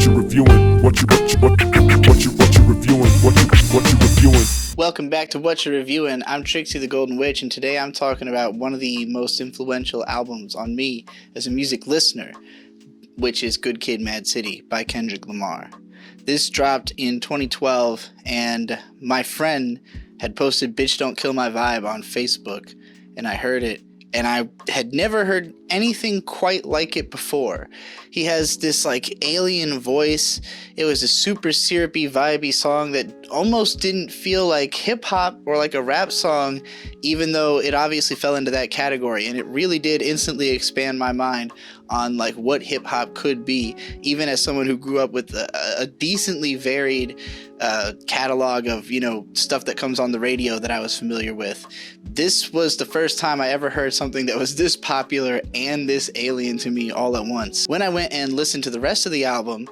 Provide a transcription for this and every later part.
you reviewing? What you reviewing? What you reviewing? Welcome back to Whatcha Reviewin. I'm Trixie the Golden Witch, and today I'm talking about one of the most influential albums on me as a music listener, which is Good Kid, Maad City by Kendrick Lamar. This dropped in 2012, and my friend had posted Bitch Don't Kill My Vibe on Facebook, and I heard it, and I had never heard anything quite like it before. He has this like alien voice. It was a super syrupy, vibey song that almost didn't feel like hip hop or like a rap song, even though it obviously fell into that category. And it really did instantly expand my mind on like what hip hop could be, even as someone who grew up with a decently varied catalog of, you know, stuff that comes on the radio that I was familiar with. This was the first time I ever heard something that was this popular and this alien to me all at once. When I went and listened to the rest of the album,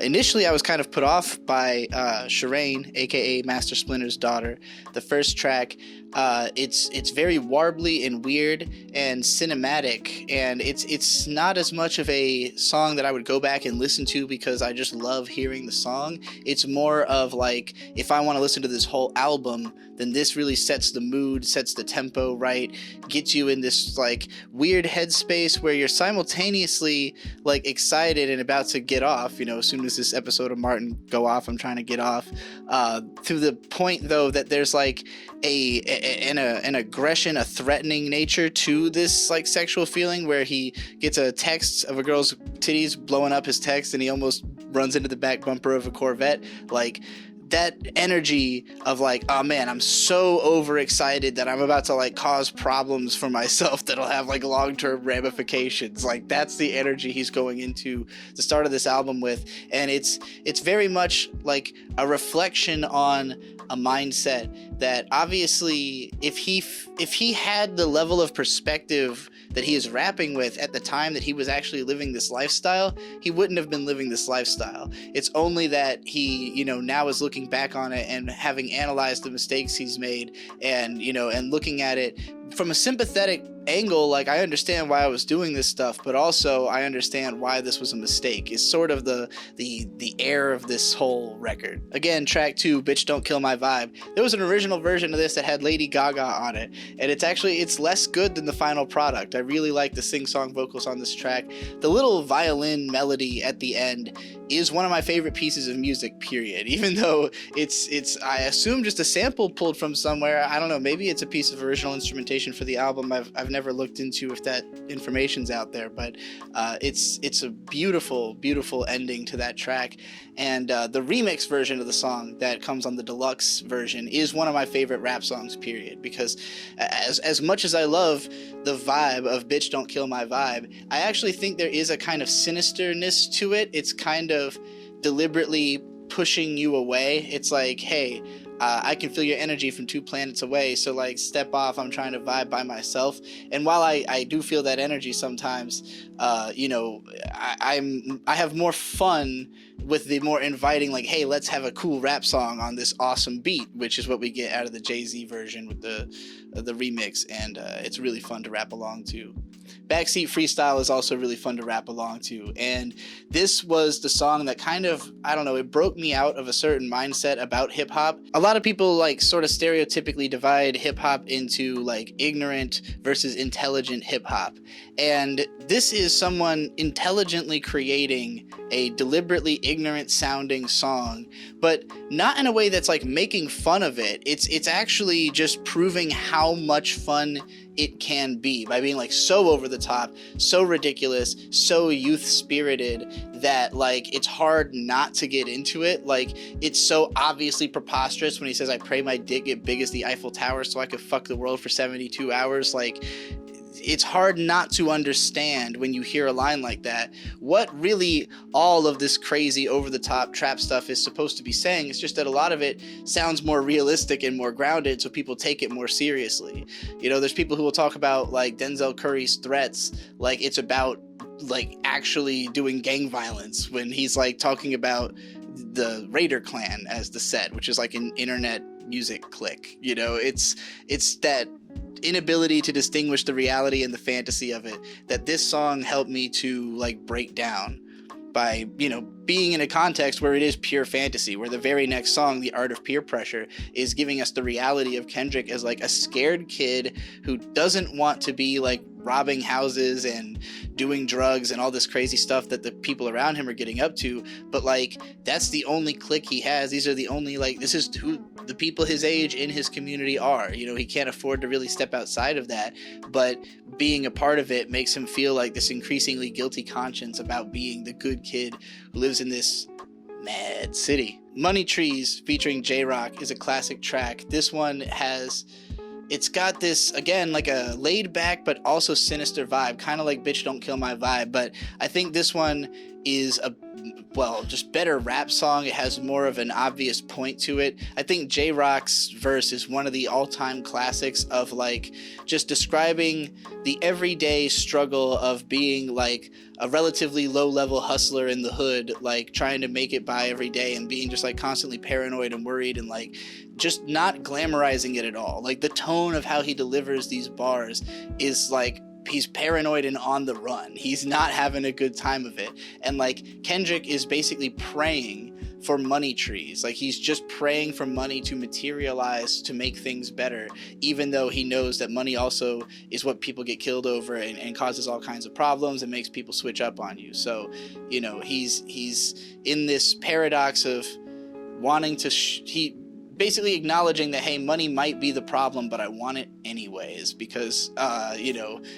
initially I was kind of put off by Shireen, aka Master Splinter's daughter. The first track, it's very warbly and weird and cinematic, and it's not as much of a song that I would go back and listen to because I just love hearing the song. It's more of like, if I want to listen to this whole album, then this really sets the mood, sets the tempo right, gets you in this like weird headspace where you're simultaneously like excited and about to get off. You know, as soon as this episode of Martin go off, I'm trying to get off. To the point though that there's like an aggression, a threatening nature to this like sexual feeling, where he gets a text of a girl's titties blowing up his text and he almost runs into the back bumper of a Corvette. Like, that energy of like, oh man, I'm so overexcited that I'm about to like cause problems for myself that'll have like long-term ramifications. Like, that's the energy he's going into the start of this album with, and it's very much like a reflection on a mindset that obviously if he had the level of perspective that he is rapping with at the time that he was actually living this lifestyle, he wouldn't have been living this lifestyle. It's only that he, you know, now is looking back on it and having analyzed the mistakes he's made, and, you know, and looking at it from a sympathetic angle, like, I understand why I was doing this stuff, but also I understand why this was a mistake, is sort of the air of this whole record. Again, track 2, Bitch Don't Kill My Vibe. There was an original version of this that had Lady Gaga on it, and it's less good than the final product. I really like the sing-song vocals on this track. The little violin melody at the end is one of my favorite pieces of music, period. Even though it's I assume just a sample pulled from somewhere. I don't know, maybe it's a piece of original instrumentation for the album. I've never looked into if that information's out there, but it's a beautiful, beautiful ending to that track. And the remix version of the song that comes on the deluxe version is one of my favorite rap songs, period, because as much as I love the vibe of Bitch Don't Kill My Vibe, I actually think there is a kind of sinisterness to it. It's kind of deliberately pushing you away. It's like, hey, I can feel your energy from 2 planets away, so like, step off, I'm trying to vibe by myself. And while I do feel that energy sometimes, you know, I have more fun with the more inviting, like, hey, let's have a cool rap song on this awesome beat, which is what we get out of the Jay-Z version with the remix, and it's really fun to rap along to. Backseat Freestyle is also really fun to rap along to, and this was the song that kind of, I don't know, it broke me out of a certain mindset about hip-hop. A lot of people like sort of stereotypically divide hip-hop into like ignorant versus intelligent hip-hop, and this is someone intelligently creating a deliberately ignorant sounding song, but not in a way that's like making fun of it. It's actually just proving how much fun it can be by being like so over the top, so ridiculous, so youth spirited that like it's hard not to get into it. Like, it's so obviously preposterous when he says, I pray my dick get big as the Eiffel Tower so I could fuck the world for 72 hours. Like, it's hard not to understand when you hear a line like that what really all of this crazy over-the-top trap stuff is supposed to be saying. It's just that a lot of it sounds more realistic and more grounded, so people take it more seriously. You know, there's people who will talk about like Denzel Curry's threats like it's about like actually doing gang violence, when he's like talking about the Raider Clan as the set, which is like an internet music clique. You know, it's that inability to distinguish the reality and the fantasy of it that this song helped me to like break down by, you know, being in a context where it is pure fantasy, where the very next song, The Art of Peer Pressure, is giving us the reality of Kendrick as like a scared kid who doesn't want to be like robbing houses and doing drugs and all this crazy stuff that the people around him are getting up to, but like that's the only clique he has. These are the only, like, this is who the people his age in his community are. You know, he can't afford to really step outside of that, but being a part of it makes him feel like this increasingly guilty conscience about being the good kid who lives in this mad city. Money Trees featuring J-Rock is a classic track. This one it's got this, again, like a laid back but also sinister vibe, kind of like Bitch Don't Kill My Vibe, but I think this one is just better rap song. It has more of an obvious point to it. I think J-Rock's verse is one of the all-time classics of like just describing the everyday struggle of being like a relatively low-level hustler in the hood, like trying to make it by every day and being just like constantly paranoid and worried and like just not glamorizing it at all. Like the tone of how he delivers these bars is like he's paranoid and on the run. He's not having a good time of it. And like Kendrick is basically praying for money trees. Like he's just praying for money to materialize to make things better, even though he knows that money also is what people get killed over and causes all kinds of problems and makes people switch up on you. So, you know, he's in this paradox of wanting to he basically acknowledging that, hey, money might be the problem, but I want it anyways because,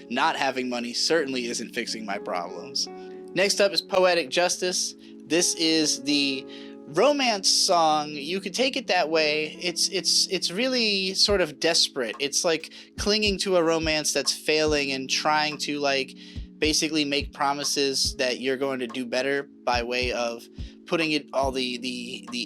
not having money certainly isn't fixing my problems. Next up is Poetic Justice. This is the romance song. You could take it that way. It's really sort of desperate. It's like clinging to a romance that's failing and trying to like basically make promises that you're going to do better by way of putting it all the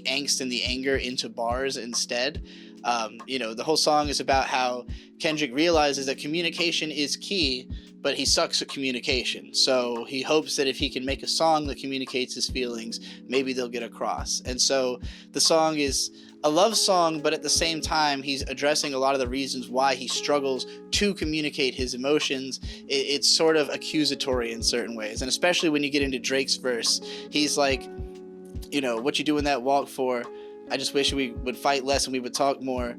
angst and the anger into bars instead. The whole song is about how Kendrick realizes that communication is key, but he sucks at communication. So he hopes that if he can make a song that communicates his feelings, maybe they'll get across. And so the song is a love song, but at the same time, he's addressing a lot of the reasons why he struggles to communicate his emotions. It's sort of accusatory in certain ways. And especially when you get into Drake's verse, he's like, what you doing that walk for? I just wish we would fight less and we would talk more.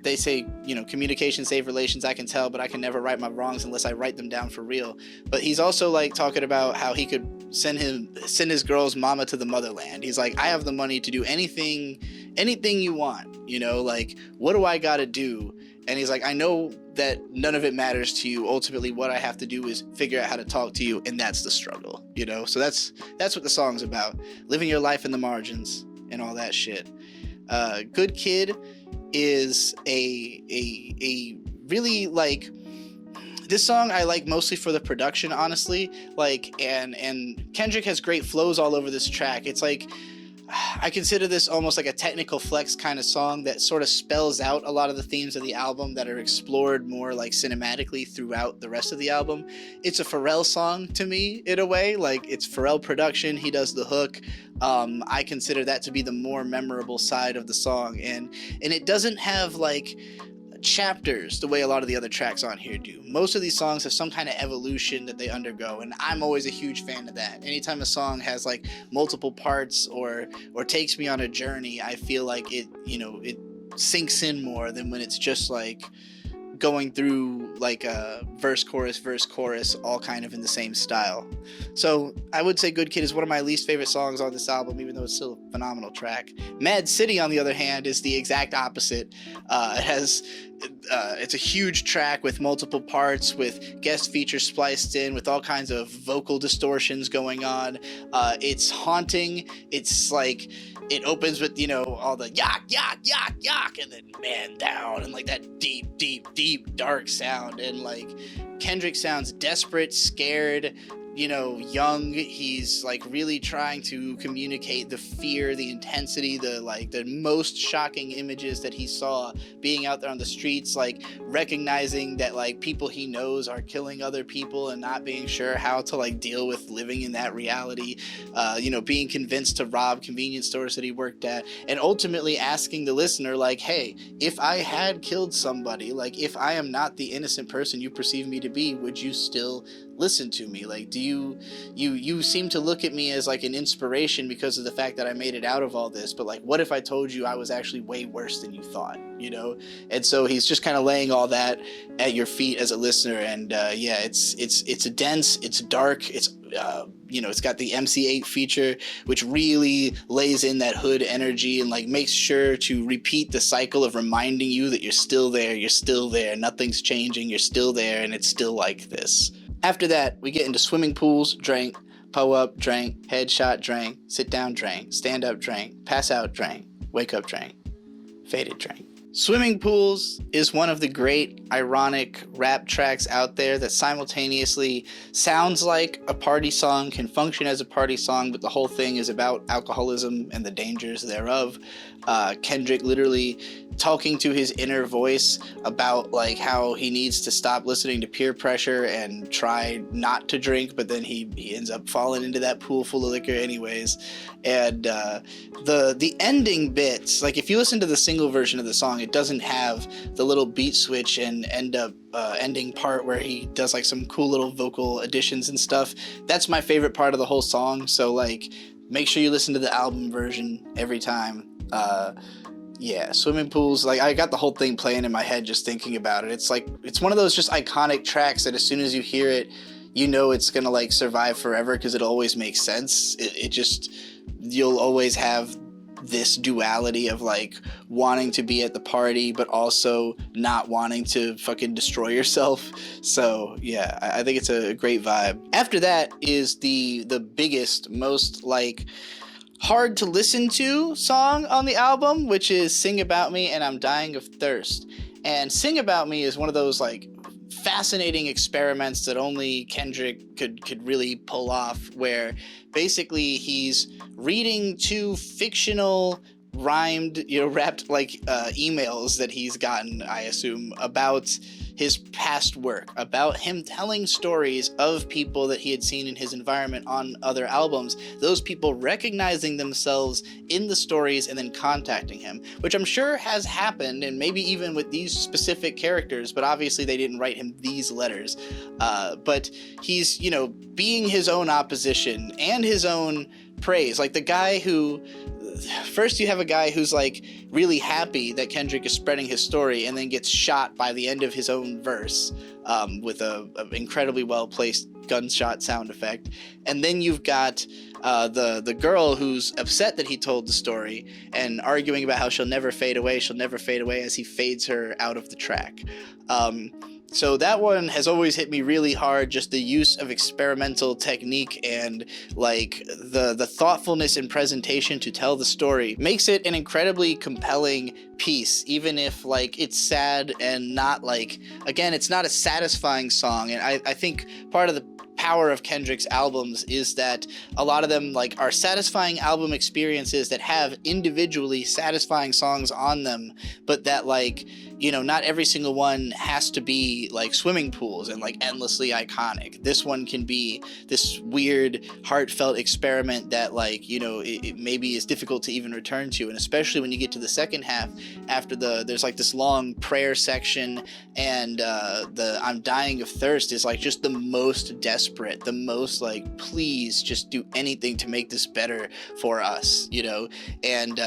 They say, communication save relations, I can tell, but I can never right my wrongs unless I write them down for real. But he's also like talking about how he could send his girl's mama to the motherland. He's like, I have the money to do anything you want, like, what do I gotta do? And he's like, I know that none of it matters to you. Ultimately, what I have to do is figure out how to talk to you, and that's the struggle, So that's what the song's about. Living your life in the margins and all that shit. Good Kid is a really like, this song I like mostly for the production, honestly. Like, and Kendrick has great flows all over this track. It's like, I consider this almost like a technical flex kind of song that sort of spells out a lot of the themes of the album that are explored more like cinematically throughout the rest of the album. It's a Pharrell song to me in a way. Like, it's Pharrell production. He does the hook. I consider that to be the more memorable side of the song. And it doesn't have like chapters the way a lot of the other tracks on here do. Most of these songs have some kind of evolution that they undergo, and I'm always a huge fan of that. Anytime a song has like multiple parts or takes me on a journey, I feel like it sinks in more than when it's just like going through like a verse chorus all kind of in the same style. So I would say Good Kid is one of my least favorite songs on this album, even though it's still a phenomenal track. m.A.A.d City, on the other hand, is the exact opposite. It's a huge track with multiple parts, with guest features spliced in, with all kinds of vocal distortions going on. It's haunting. It's like, it opens with, all the yak, yak, yak, yak, and then man down, and like that deep, deep, deep, dark sound. And like, Kendrick sounds desperate, scared, young. He's like really trying to communicate the fear, the intensity, the most shocking images that he saw being out there on the streets, like recognizing that like people he knows are killing other people and not being sure how to like deal with living in that reality, being convinced to rob convenience stores that he worked at, and ultimately asking the listener like, hey, if I had killed somebody, like if I am not the innocent person you perceive me to be, would you still listen to me? Like, do you seem to look at me as like an inspiration because of the fact that I made it out of all this, but like, what if I told you I was actually way worse than you thought, you know? And so he's just kind of laying all that at your feet as a listener. And yeah, it's dense, it's dark, it's you know, it's got the MC8 feature, which really lays in that hood energy and like makes sure to repeat the cycle of reminding you that you're still there, nothing's changing, you're still there, and it's still like this. After that, we get into swimming pools, drank, pull up, drank, headshot, drank, sit down, drank, stand up, drank, pass out, drank, wake up, drank, faded, drank. Swimming Pools is one of the great ironic rap tracks out there that simultaneously sounds like a party song, can function as a party song, but the whole thing is about alcoholism and the dangers thereof. Kendrick literally talking to his inner voice about like how he needs to stop listening to peer pressure and try not to drink, but then he ends up falling into that pool full of liquor anyways. And the ending bits, like if you listen to the single version of the song, it doesn't have the little beat switch and end up ending part where he does like some cool little vocal additions and stuff. That's my favorite part of the whole song. So like, make sure you listen to the album version every time. Yeah, Swimming Pools, like I got the whole thing playing in my head just thinking about it. It's like, it's one of those just iconic tracks that as soon as you hear it, you know it's gonna like survive forever because it always makes sense. It just, you'll always have this duality of like wanting to be at the party but also not wanting to fucking destroy yourself. So yeah, I think it's a great vibe. After that is the biggest, most like hard to listen to song on the album, which is Sing About Me and I'm Dying of Thirst. And Sing About Me is one of those like fascinating experiments that only Kendrick could really pull off, where basically he's reading two fictional rhymed, you know, rapped like emails that he's gotten, I assume, about his past work, about him telling stories of people that he had seen in his environment on other albums, those people recognizing themselves in the stories and then contacting him, which I'm sure has happened, and maybe even with these specific characters, but obviously they didn't write him these letters. But he's, you know, being his own opposition and his own praise. Like the guy who, first you have a guy who's like really happy that Kendrick is spreading his story and then gets shot by the end of his own verse with a incredibly well placed gunshot sound effect. And then you've got the girl who's upset that he told the story and arguing about how she'll never fade away as he fades her out of the track. So that one has always hit me really hard, just the use of experimental technique and like the thoughtfulness in presentation to tell the story makes it an incredibly compelling piece, even if like it's sad and not like, again, it's not a satisfying song. And I think part of the power of Kendrick's albums is that a lot of them like are satisfying album experiences that have individually satisfying songs on them, but that like, you know, not every single one has to be like Swimming Pools and like endlessly iconic. This one can be this weird heartfelt experiment that like, you know, it maybe is difficult to even return to. And especially when you get to the second half, after there's like this long prayer section, and the I'm Dying of Thirst is like just the most desperate, the most like, please just do anything to make this better for us, you know? And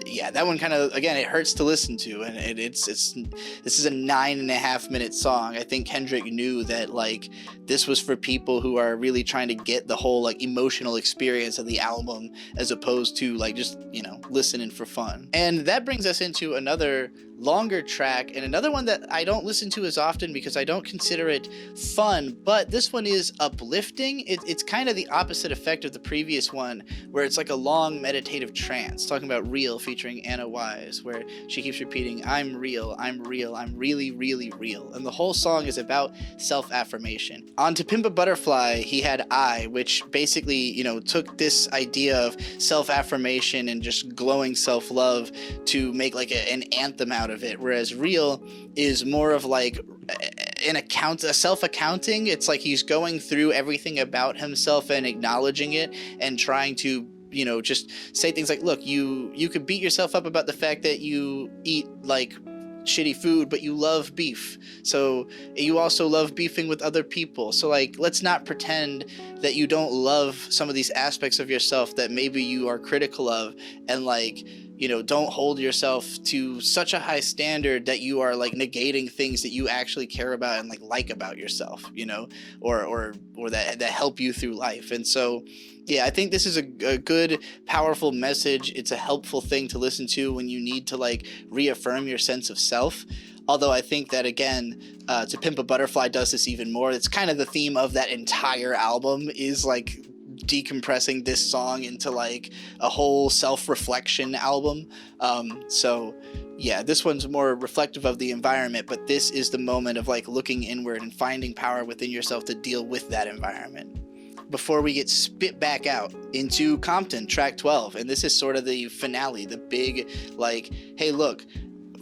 yeah, that one kind of, again, it hurts to listen to, and this is a 9.5 minute song. I think Kendrick knew that like this was for people who are really trying to get the whole like emotional experience of the album, as opposed to like just, you know, listening for fun. And that brings us into another longer track, and another one that I don't listen to as often because I don't consider it fun, but this one is uplifting. It's kind of the opposite effect of the previous one, where it's like a long meditative trance, talking about Real featuring Anna Wise, where she keeps repeating, I'm real, I'm real, I'm really, really real. And the whole song is about self-affirmation. On To Pimp a Butterfly, he had I, which basically, you know, took this idea of self-affirmation and just glowing self-love to make like an anthem out of it, whereas Real is more of like a self-accounting. It's like he's going through everything about himself and acknowledging it and trying to, you know, just say things like, look, you could beat yourself up about the fact that you eat like shitty food, but you love beef. So you also love beefing with other people. So like, let's not pretend that you don't love some of these aspects of yourself that maybe you are critical of, and like, you know, don't hold yourself to such a high standard that you are like negating things that you actually care about and like about yourself, you know, or that help you through life. And so yeah, I think this is a good, powerful message. It's a helpful thing to listen to when you need to like reaffirm your sense of self. Although I think that, again, To Pimp a Butterfly does this even more. It's kind of the theme of that entire album, is like decompressing this song into like a whole self-reflection album. So yeah, this one's more reflective of the environment, but this is the moment of like looking inward and finding power within yourself to deal with that environment. Before we get spit back out into Compton, track 12. And this is sort of the finale, the big, like, hey, look,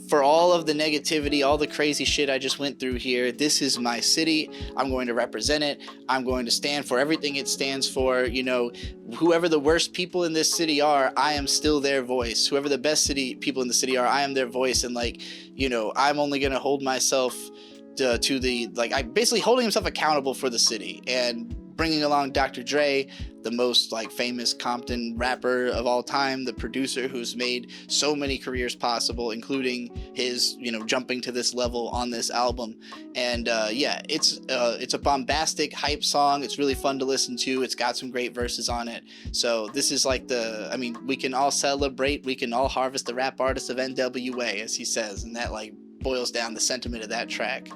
for all of the negativity, all the crazy shit I just went through here, this is my city. I'm going to represent it. I'm going to stand for everything it stands for. You know, whoever the worst people in this city are, I am still their voice. Whoever the best people in the city are, I am their voice. And like, you know, I'm only going to hold myself to the, like, I basically holding himself accountable for the city, and bringing along Dr. Dre, the most like famous Compton rapper of all time, the producer who's made so many careers possible, including his, you know, jumping to this level on this album. And yeah, it's a bombastic hype song. It's really fun to listen to. It's got some great verses on it. So this is like we can all celebrate. We can all harvest the rap artists of NWA, as he says, and that like boils down the sentiment of that track.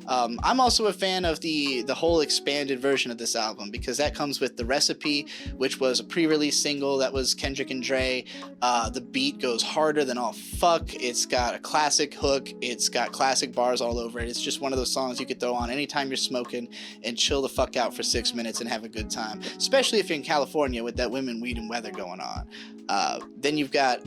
I'm also a fan of the whole expanded version of this album, because that comes with The Recipe, which was a pre-release single that was Kendrick and Dre. The beat goes harder than all fuck. It's got a classic hook. It's got classic bars all over it. It's just one of those songs you could throw on anytime you're smoking and chill the fuck out for 6 minutes and have a good time, especially if you're in California with that women, weed, and weather going on. Then you've got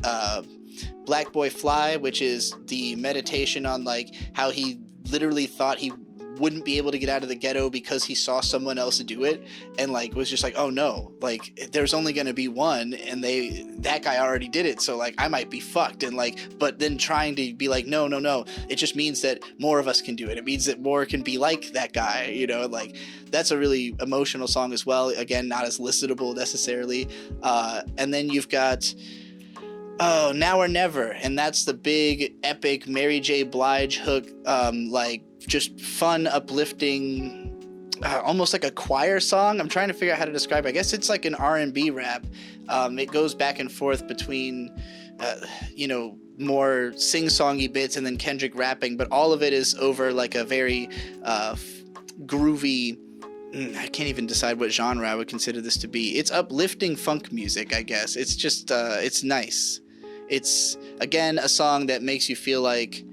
Black Boy Fly, which is the meditation on like how he literally thought he wouldn't be able to get out of the ghetto because he saw someone else do it, and like was just like, oh no, like there's only gonna be one, and that guy already did it, so like I might be fucked. And like, but then trying to be like, no, it just means that more of us can do it. It means that more can be like that guy, you know. Like, that's a really emotional song as well. Again, not as listenable necessarily. And then you've got Now or Never, and that's the big epic Mary J. Blige hook, like just fun, uplifting, almost like a choir song. I'm trying to figure out how to describe it. I guess it's like an R&B rap. It goes back and forth between you know, more sing-songy bits and then Kendrick rapping, but all of it is over like a very groovy, I can't even decide what genre I would consider this to be. It's uplifting funk music, I guess. It's just it's nice. It's, again, a song that makes you feel like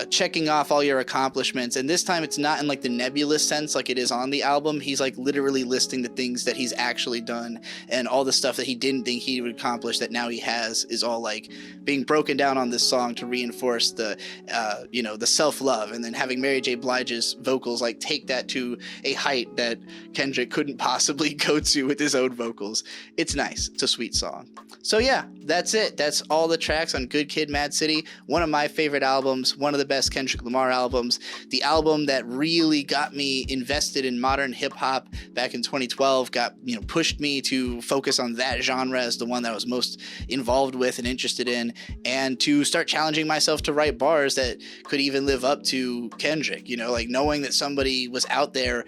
checking off all your accomplishments, and this time it's not in like the nebulous sense like it is on the album. He's like literally listing the things that he's actually done, and all the stuff that he didn't think he would accomplish that now he has is all like being broken down on this song to reinforce the you know, the self-love, and then having Mary J. Blige's vocals like take that to a height that Kendrick couldn't possibly go to with his own vocals. It's nice. It's a sweet song. So yeah, that's it. That's all the tracks on Good Kid, Mad City. One of my favorite albums, one of the best Kendrick Lamar albums, the album that really got me invested in modern hip hop back in 2012, pushed me to focus on that genre as the one that I was most involved with and interested in, and to start challenging myself to write bars that could even live up to Kendrick, you know, like knowing that somebody was out there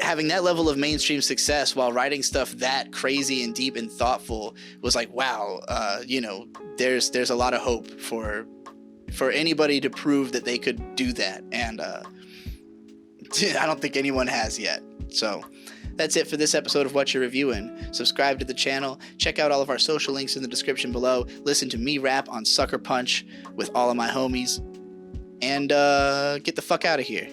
having that level of mainstream success while writing stuff that crazy and deep and thoughtful was like, wow, you know, there's a lot of hope for anybody to prove that they could do that, and I don't think anyone has yet. So that's it for this episode of Whatcha Reviewin. Subscribe to the channel, check out all of our social links in the description below, listen to me rap on Sucker Punch with all of my homies, and get the fuck out of here.